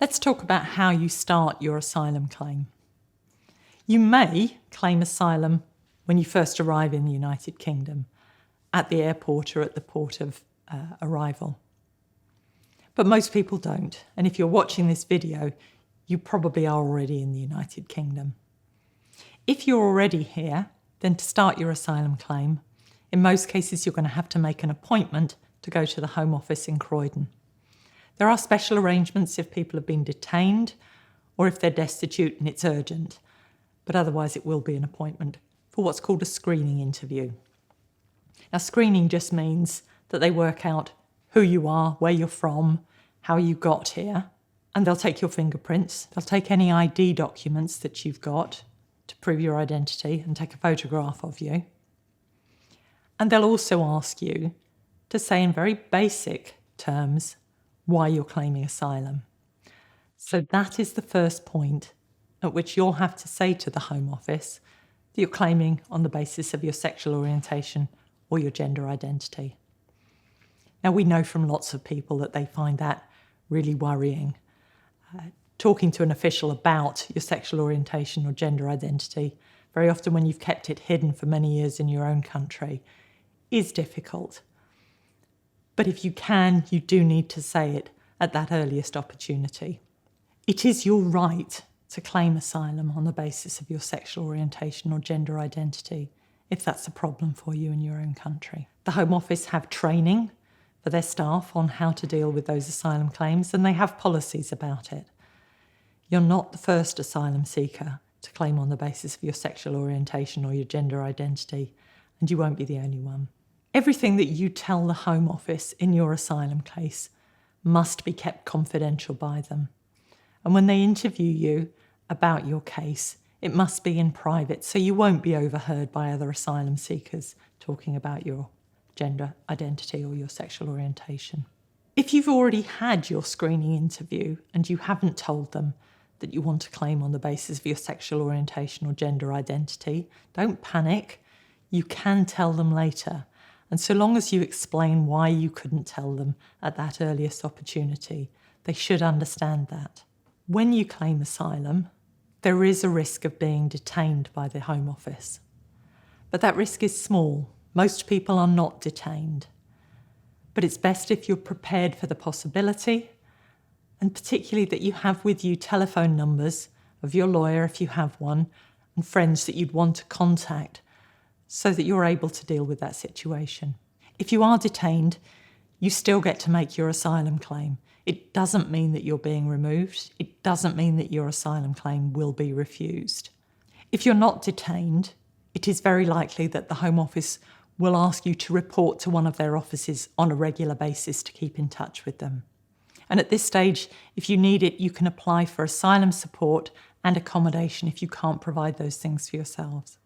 Let's talk about how you start your asylum claim. You may claim asylum when you first arrive in the United Kingdom, at the airport or at the port of arrival. But most people don't, and if you're watching this video, you probably are already in the United Kingdom. If you're already here, then to start your asylum claim, in most cases you're going to have to make an appointment to go to the Home Office in Croydon. There are special arrangements if people have been detained or if they're destitute and it's urgent, but otherwise it will be an appointment for what's called a screening interview. Now, screening just means that they work out who you are, where you're from, how you got here, and they'll take your fingerprints. They'll take any ID documents that you've got to prove your identity and take a photograph of you. And they'll also ask you to say in very basic terms why you're claiming asylum. So that is the first point at which you'll have to say to the Home Office that you're claiming on the basis of your sexual orientation or your gender identity. Now, we know from lots of people that they find that really worrying. Talking to an official about your sexual orientation or gender identity, very often when you've kept it hidden for many years in your own country, is difficult. But if you can, you do need to say it at that earliest opportunity. It is your right to claim asylum on the basis of your sexual orientation or gender identity, if that's a problem for you in your own country. The Home Office have training for their staff on how to deal with those asylum claims, and they have policies about it. You're not the first asylum seeker to claim on the basis of your sexual orientation or your gender identity, and you won't be the only one. Everything that you tell the Home Office in your asylum case must be kept confidential by them. And when they interview you about your case, it must be in private, so you won't be overheard by other asylum seekers talking about your gender identity or your sexual orientation. If you've already had your screening interview and you haven't told them that you want to claim on the basis of your sexual orientation or gender identity, don't panic. You can tell them later. And so long as you explain why you couldn't tell them at that earliest opportunity, they should understand that. When you claim asylum, there is a risk of being detained by the Home Office. But that risk is small. Most people are not detained. But it's best if you're prepared for the possibility, and particularly that you have with you telephone numbers of your lawyer, if you have one, and friends that you'd want to contact so that you're able to deal with that situation. If you are detained, you still get to make your asylum claim. It doesn't mean that you're being removed. It doesn't mean that your asylum claim will be refused. If you're not detained, it is very likely that the Home Office will ask you to report to one of their offices on a regular basis to keep in touch with them. And at this stage, if you need it, you can apply for asylum support and accommodation if you can't provide those things for yourselves.